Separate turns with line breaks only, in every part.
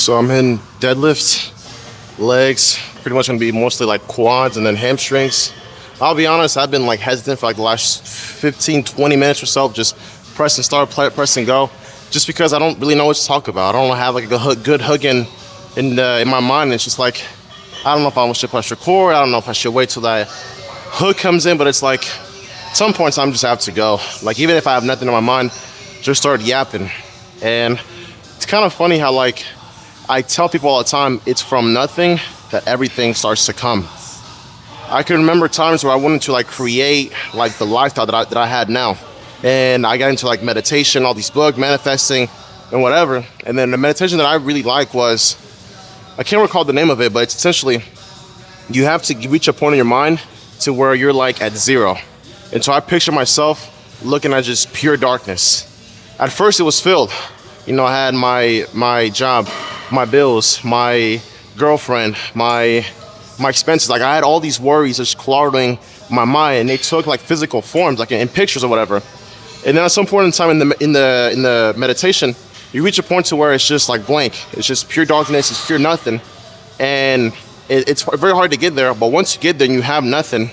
So I'm hitting deadlifts, legs, pretty much gonna be mostly like quads and then hamstrings. I'll be honest, I've been like hesitant for like the last 15, 20 minutes or so, just press and start, press and go, just because I don't really know what to talk about. I don't have like a good hook in my mind. It's just like, I don't know if I should press record. I don't know if I should wait till that hook comes in, but it's like, some points I'm just have to go. Like even if I have nothing in my mind, just start yapping. And it's kind of funny how like, I tell people all the time, it's from nothing that everything starts to come. I can remember times where I wanted to like create like the lifestyle that I had now. And I got into like meditation, all these books, manifesting and whatever. And then the meditation that I really like was, I can't recall the name of it, but it's essentially, you have to reach a point in your mind to where you're like at zero. And so I picture myself looking at just pure darkness. At first it was filled. You know, I had my job, my bills, my girlfriend, my expenses. Like I had all these worries just clouding my mind, and they took like physical forms, like in pictures or whatever. And then at some point in time in the meditation, you reach a point to where it's just like blank. It's just pure darkness. It's pure nothing, and it's very hard to get there. But once you get there and you have nothing,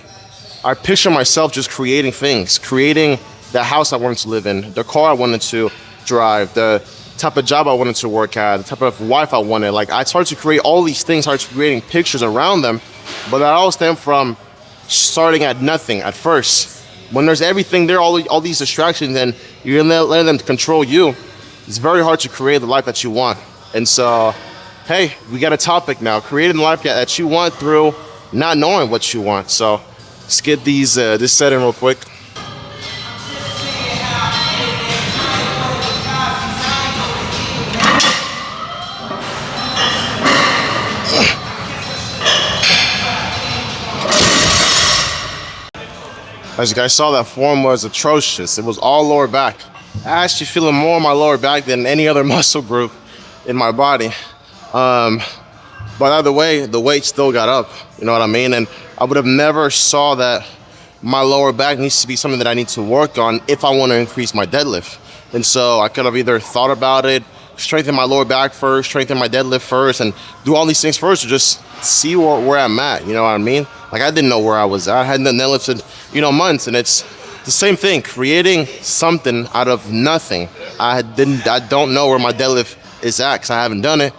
I picture myself just creating things, creating the house I wanted to live in, the car I wanted to drive, the type of job I wanted to work at, the type of wife I wanted. Like I started to create all these things, started creating pictures around them, but that all stemmed from starting at nothing at first. When there's everything there, all these distractions, and you're letting them control you, it's very hard to create the life that you want. And so, hey, we got a topic now, creating the life that you want through not knowing what you want. So let's get this set in real quick. As you guys saw, that form was atrocious. It was all lower back. I actually feeling more in my lower back than any other muscle group in my body. But either way, the weight still got up. You know what I mean? And I would have never saw that my lower back needs to be something that I need to work on if I want to increase my deadlift. And so I could have either thought about it, strengthen my lower back first, strengthen my deadlift first, and do all these things first to just see where I'm at. You know what I mean? Like I didn't know where I was at. I hadn't deadlifted, months, and it's the same thing, creating something out of nothing. I don't know where my deadlift is at because I haven't done it.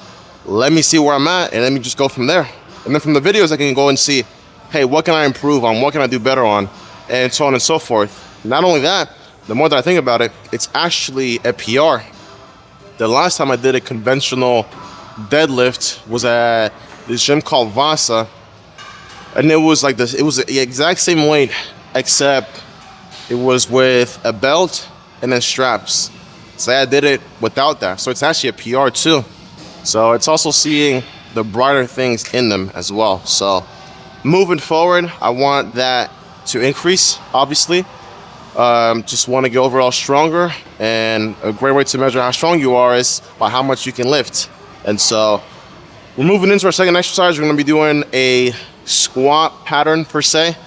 Let me see where I'm at, and let me just go from there. And then from the videos, I can go and see, hey, what can I improve on? What can I do better on? And so on and so forth. Not only that, the more that I think about it, it's actually a PR. The last time I did a conventional deadlift was at this gym called Vasa. And it was like this, it was the exact same weight, except it was with a belt and then straps. So I did it without that. So it's actually a PR too. So it's also seeing the brighter things in them as well. So moving forward, I want that to increase, obviously. Just want to get overall stronger, and a great way to measure how strong you are is by how much you can lift. And so we're moving into our second exercise. We're going to be doing a squat pattern per se,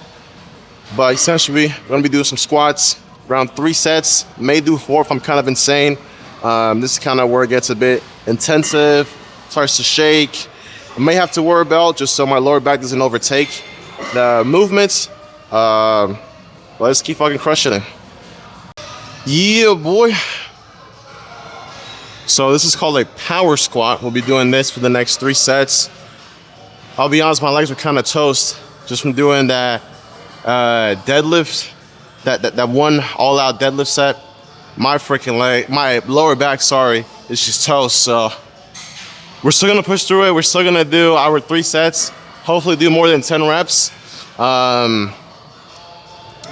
but essentially we're going to be doing some squats around 3 sets, may do 4 if I'm kind of insane. This is kind of where it gets a bit intensive, starts to shake. I may have to wear a belt just so my lower back doesn't overtake the movements. Let's keep fucking crushing it. Yeah, boy. So this is called a power squat. We'll be doing this for the next 3 sets. I'll be honest, my legs were kind of toast just from doing that deadlift, that one all-out deadlift set. My lower back, is just toast. So we're still gonna push through it. We're still gonna do our 3 sets. Hopefully do more than 10 reps.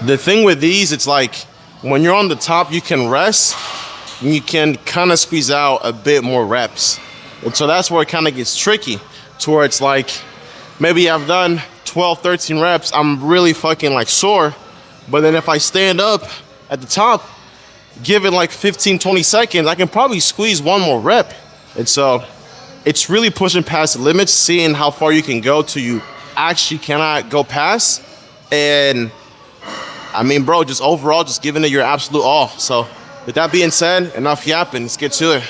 The thing with these, it's like when you're on the top, you can rest and you can kind of squeeze out a bit more reps. And so that's where it kind of gets tricky, to where it's like, maybe I've done 12, 13 reps, I'm really fucking like sore. But then if I stand up at the top, give it like 15, 20 seconds, I can probably squeeze 1 more rep. And so it's really pushing past the limits, seeing how far you can go till you actually cannot go past. And I mean, bro, just overall, just giving it your absolute all. So with that being said, enough yapping, let's get to it.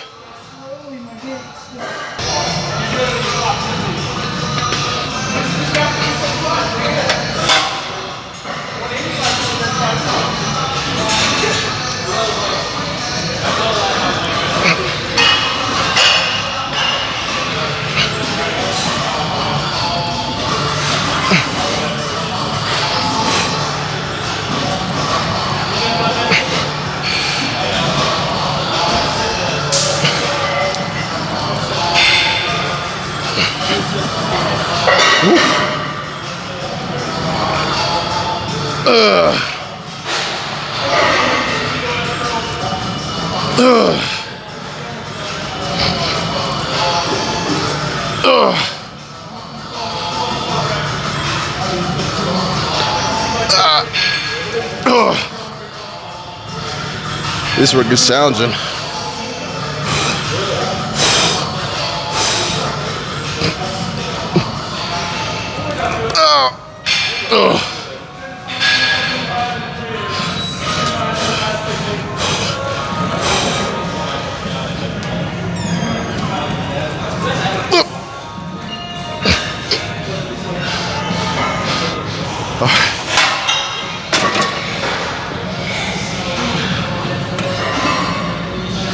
This work is challenging.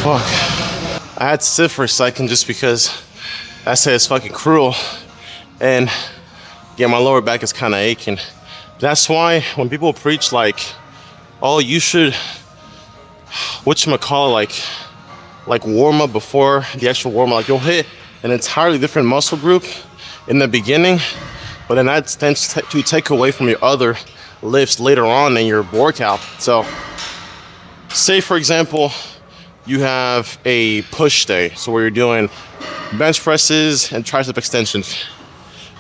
Fuck. I had to sit for a second just because I said it's fucking cruel. And yeah, my lower back is kind of aching. That's why when people preach like, oh, you should, whatchamacallit, like warm up before the actual warm up. Like you'll hit an entirely different muscle group in the beginning, but then that tends to take away from your other lifts later on in your workout. So say for example, you have a push day, so where you're doing bench presses and tricep extensions.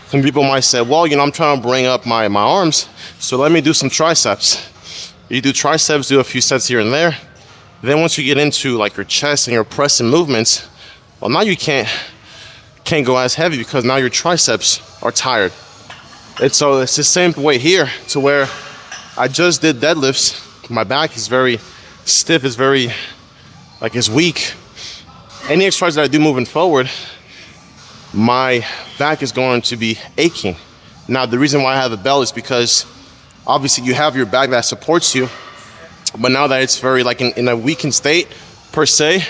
Some people might say, well, you know, I'm trying to bring up my arms, so let me do some triceps. You do triceps, do a few sets here and there. Then once you get into like your chest and your pressing movements, well, now you can't go as heavy because now your triceps are tired. And so it's the same way here, to where I just did deadlifts. My back is very stiff, it's very, like it's weak. Any exercise that I do moving forward, my back is going to be aching. Now, the reason why I have a belt is because obviously you have your back that supports you, but now that it's very like in a weakened state per se,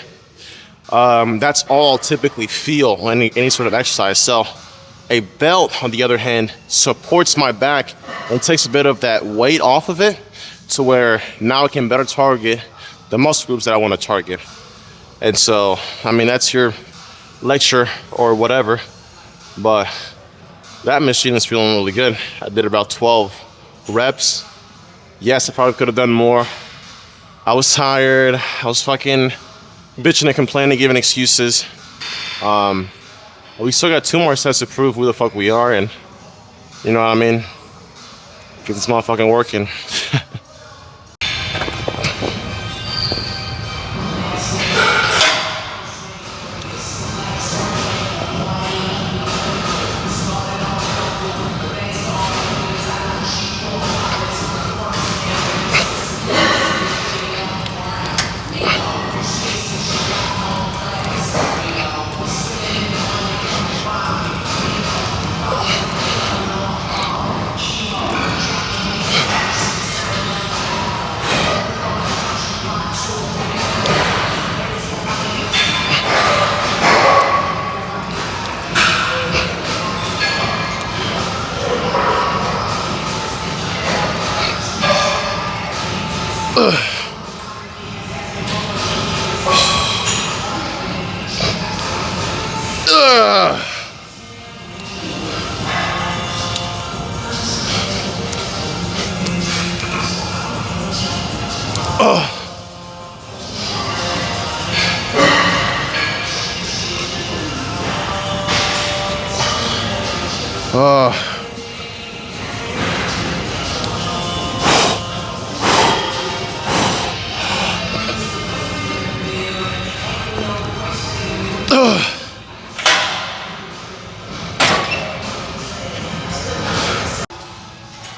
that's all I'll typically feel on any sort of exercise. So a belt, on the other hand, supports my back and takes a bit of that weight off of it, to where now I can better target the muscle groups that I want to target. And so, I mean, that's your lecture or whatever, but that machine is feeling really good. I did about 12 reps. Yes, I probably could have done more. I was tired. I was fucking bitching and complaining, giving excuses. We still got 2 more sets to prove who the fuck we are, and you know what I mean? Get this motherfucking working.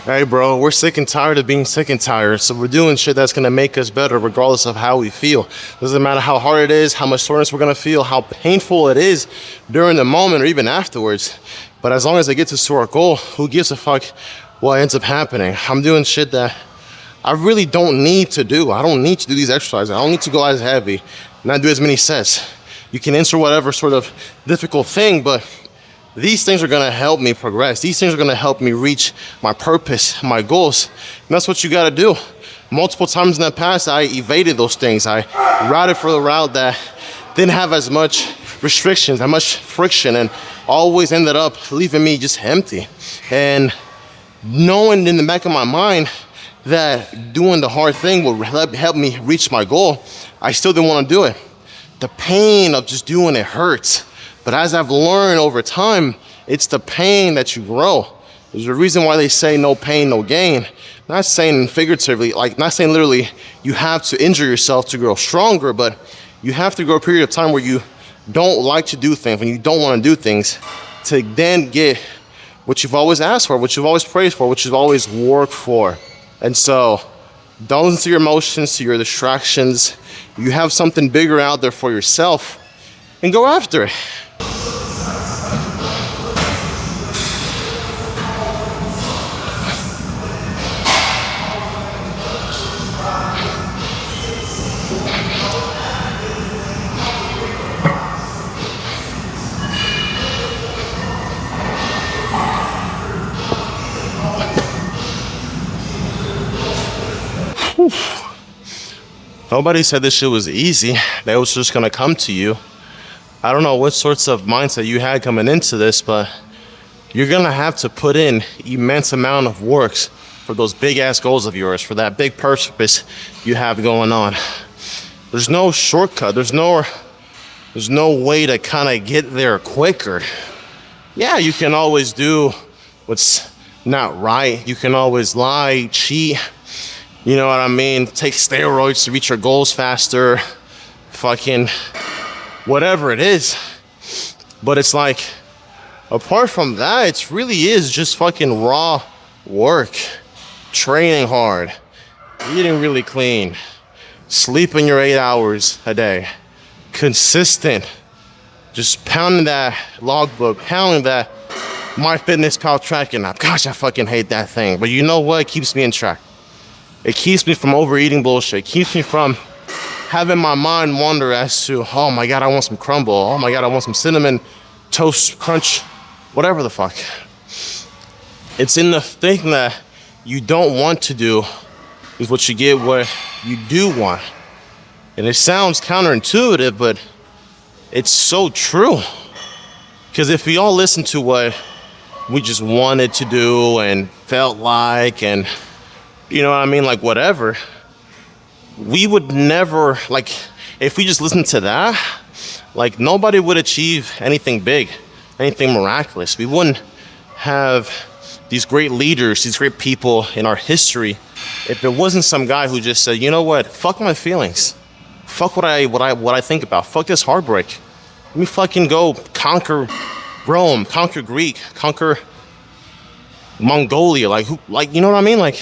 Hey bro, we're sick and tired of being sick and tired, so we're doing shit that's gonna make us better regardless of how we feel. Doesn't matter how hard it is, how much soreness we're gonna feel, how painful it is during the moment or even afterwards. But as long as I get to our goal, who gives a fuck what ends up happening? I'm doing shit that I really don't need to do. I don't need to do these exercises. I don't need to go as heavy, not do as many sets. You can insert whatever sort of difficult thing, but these things are gonna help me progress. These things are gonna help me reach my purpose, my goals. And that's what you gotta do. Multiple times in the past, I evaded those things. I routed for the route that didn't have as much restrictions, as much friction, and always ended up leaving me just empty. And knowing in the back of my mind that doing the hard thing would help me reach my goal, I still didn't want to do it. The pain of just doing it hurts. But as I've learned over time, it's the pain that you grow. There's a reason why they say no pain, no gain. Not saying figuratively, like not saying literally, you have to injure yourself to grow stronger, but you have to go a period of time where you don't like to do things, when you don't want to do things, to then get what you've always asked for, what you've always prayed for, what you've always worked for. And so don't listen to your emotions, to your distractions. You have something bigger out there for yourself, and go after it. Nobody said this shit was easy, that it was just gonna come to you. I don't know what sorts of mindset you had coming into this, but you're gonna have to put in immense amount of works for those big ass goals of yours, for that big purpose you have going on. There's no shortcut, there's no way to kind of get there quicker. Yeah, you can always do what's not right. You can always lie, cheat, you know what I mean? Take steroids to reach your goals faster, fucking whatever it is. But it's like, apart from that, it really is just fucking raw work, training hard, eating really clean, sleeping your 8 hours a day, consistent, just pounding that logbook, pounding that MyFitnessPal tracking app. Gosh, I fucking hate that thing. But you know what? It keeps me in track. It keeps me from overeating bullshit. It keeps me from having my mind wander as to, oh my God, I want some crumble. Oh my God, I want some cinnamon toast crunch, whatever the fuck. It's in the thing that you don't want to do is what you get what you do want. And it sounds counterintuitive, but it's so true. Because if we all listen to what we just wanted to do and felt like, and you know what I mean, like whatever, we would never, like, if we just listened to that, like nobody would achieve anything big, anything miraculous. We wouldn't have these great leaders, these great people in our history if it wasn't some guy who just said, you know what, fuck my feelings, fuck what I think about, fuck this heartbreak. Let me fucking go conquer Rome, conquer Greek, conquer Mongolia, like who, like, you know what I mean? Like,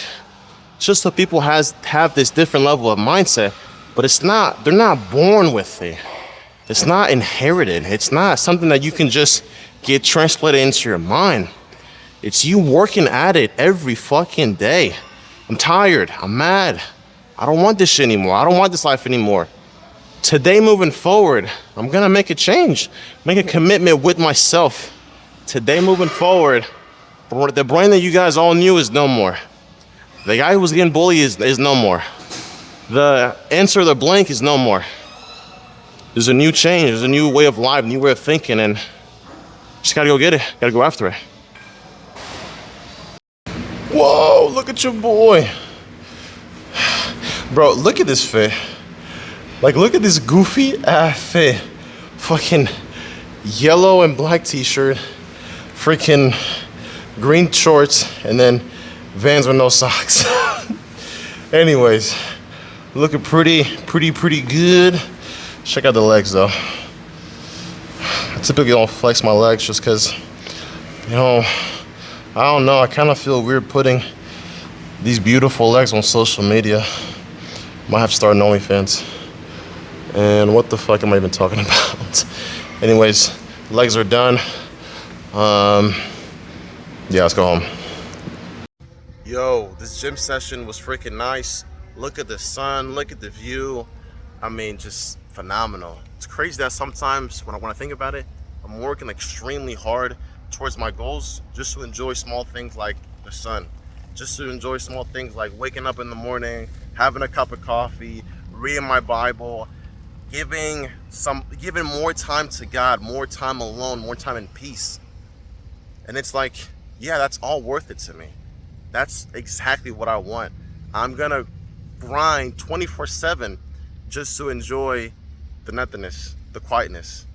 it's just that people have this different level of mindset, but they're not born with it. It's not inherited. It's not something that you can just get translated into your mind. It's you working at it every fucking day. I'm tired, I'm mad. I don't want this shit anymore. I don't want this life anymore. Today moving forward, I'm gonna make a change, make a commitment with myself. Today moving forward, the brain that you guys all knew is no more. The guy who was getting bullied is no more. The answer the blank is no more. There's a new change, there's a new way of life, new way of thinking, and just gotta go get it, gotta go after it. Whoa, look at your boy. Bro, look at this fit. Like, look at this goofy ass fit. Fucking yellow and black t-shirt, freaking green shorts, and then Vans with no socks. Anyways, looking pretty good. Check out the legs though. I typically don't flex my legs just because, you know, I don't know, I kind of feel weird putting these beautiful legs on social media. Might have to start an OnlyFans. And what the fuck am I even talking about? Anyways, legs are done. Yeah, let's go home. Yo, this gym session was freaking nice. Look at the sun, look at the view. I mean, just phenomenal. It's crazy that sometimes when I think about it, I'm working extremely hard towards my goals just to enjoy small things like the sun, just to enjoy small things like waking up in the morning, having a cup of coffee, reading my Bible, giving more time to God, more time alone, more time in peace. And it's like, yeah, that's all worth it to me. That's exactly what I want. I'm gonna grind 24/7 just to enjoy the nothingness, the quietness.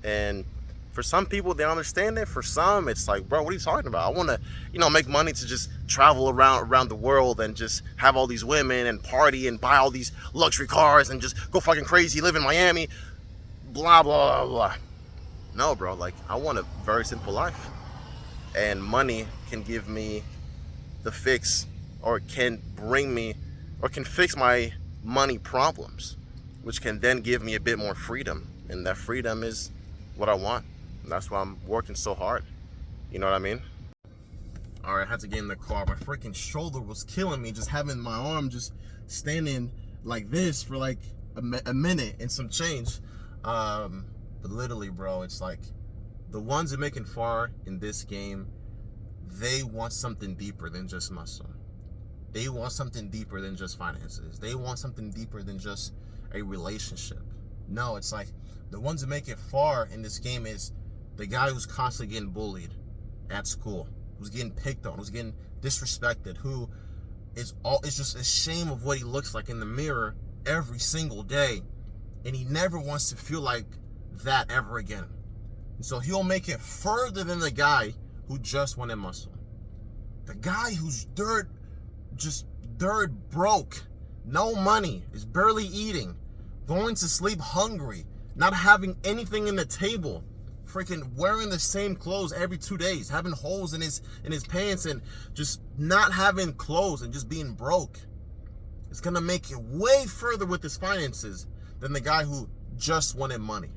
And for some people, they understand it. For some, it's like, bro, what are you talking about? I want to, make money to just travel around the world and just have all these women and party and buy all these luxury cars and just go fucking crazy, live in Miami, blah, blah, blah, blah. No, bro, like, I want a very simple life. And money can give me the fix, or can bring me, or can fix my money problems, which can then give me a bit more freedom. And that freedom is what I want. And that's why I'm working so hard. You know what I mean? All right, I had to get in the car. My freaking shoulder was killing me, just having my arm just standing like this for like a minute and some change. But literally, bro, it's like the ones that make it far in this game, they want something deeper than just muscle. They want something deeper than just finances. They want something deeper than just a relationship. No, it's like the ones that make it far in this game is the guy who's constantly getting bullied at school, who's getting picked on, who's getting disrespected, who is just ashamed of what he looks like in the mirror every single day, and he never wants to feel like that ever again. And so he'll make it further than the guy who just wanted muscle. The guy who's dirt broke, no money, is barely eating, going to sleep hungry, not having anything in the table, freaking wearing the same clothes every 2 days, having holes in his pants, and just not having clothes and just being broke. It's gonna make it way further with his finances than the guy who just wanted money.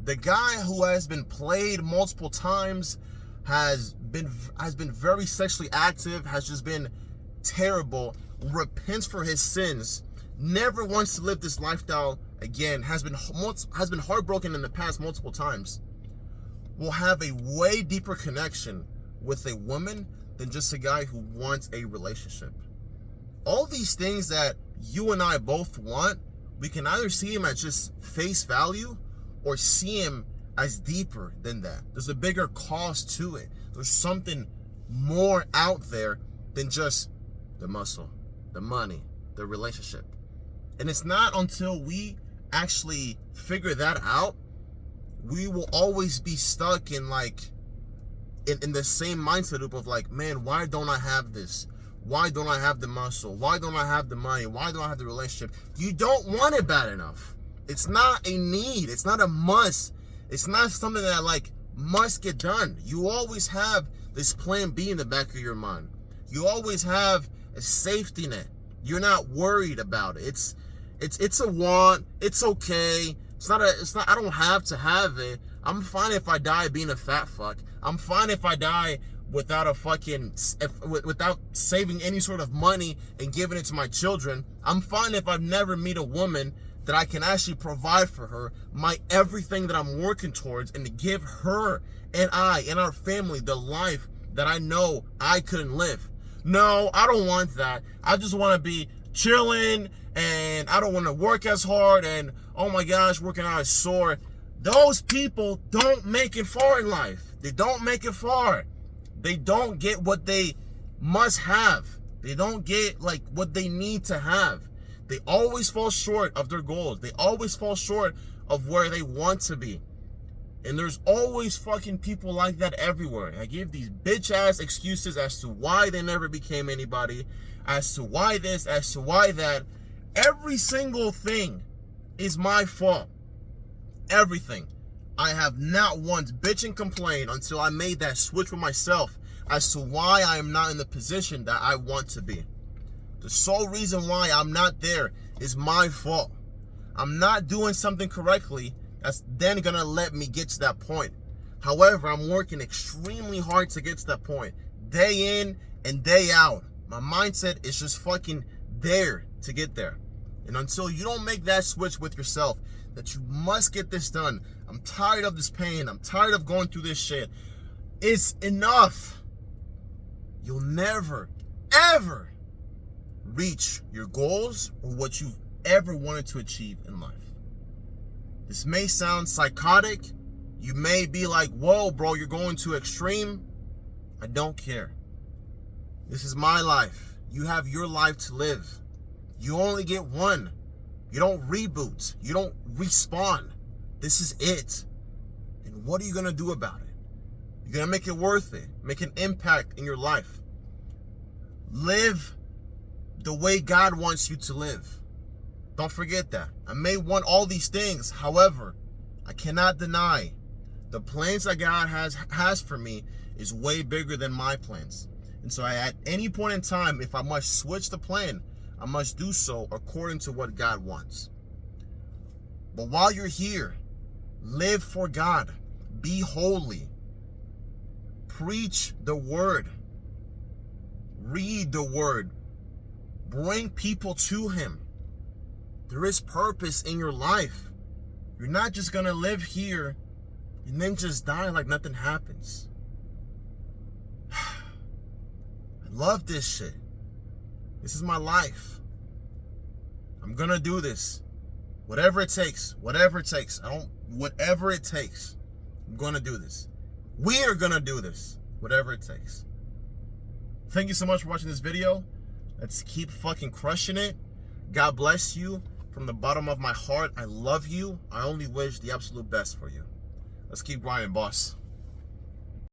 The guy who has been played multiple times, has been very sexually active, has just been terrible, repents for his sins, never wants to live this lifestyle again, has been heartbroken in the past multiple times, will have a way deeper connection with a woman than just a guy who wants a relationship. All these things that you and I both want, we can either see him at just face value or see him as deeper than that. There's a bigger cost to it. There's something more out there than just the muscle, the money, the relationship. And it's not until we actually figure that out, we will always be stuck in in the same mindset loop of like, man, why don't I have this? Why don't I have the muscle? Why don't I have the money? Why don't I have the relationship? You don't want it bad enough. It's not a need. It's not a must. It's not something that must get done. You always have this plan B in the back of your mind. You always have a safety net. You're not worried about it. It's a want. It's okay. It's not. I don't have to have it. I'm fine if I die being a fat fuck. I'm fine if I die without without saving any sort of money and giving it to my children. I'm fine if I never meet a woman that I can actually provide for her my everything that I'm working towards, and to give her and our family the life that I know I couldn't live. No, I don't want that. I just want to be chilling, and I don't want to work as hard, and oh my gosh, working out is sore. Those people don't make it far in life. They don't make it far. They don't get what they must have. They don't get what they need to have. They always fall short of their goals. They always fall short of where they want to be. And there's always fucking people like that everywhere. I give these bitch ass excuses as to why they never became anybody, as to why this, as to why that. Every single thing is my fault. Everything. I have not once bitch and complained until I made that switch with myself as to why I am not in the position that I want to be. The sole reason why I'm not there is my fault. I'm not doing something correctly that's then gonna let me get to that point. However, I'm working extremely hard to get to that point. Day in and day out. My mindset is just fucking there to get there. And until you don't make that switch with yourself, that you must get this done. I'm tired of this pain. I'm tired of going through this shit. It's enough. You'll never, ever reach your goals or what you've ever wanted to achieve in life. This may sound psychotic. You may be like, whoa, bro, you're going too extreme. I don't care. This is my life. You have your life to live. You only get one. You don't reboot. You don't respawn. This is it. And what are you going to do about it? You're going to make it worth it. Make an impact in your life. Live the way God wants you to live. Don't forget that. I may want all these things. However, I cannot deny the plans that God has for me is way bigger than my plans. And so at any point in time, if I must switch the plan, I must do so according to what God wants. But while you're here, live for God. Be holy. Preach the word. Read the word. Bring people to Him. There is purpose in your life. You're not just going to live here and then just die like nothing happens. I love this shit. This is my life. I'm going to do this. Whatever it takes. Whatever it takes. Whatever it takes. I'm going to do this. We are going to do this. Whatever it takes. Thank you so much for watching this video. Let's keep fucking crushing it. God bless you. From the bottom of my heart, I love you. I only wish the absolute best for you. Let's keep grinding, boss.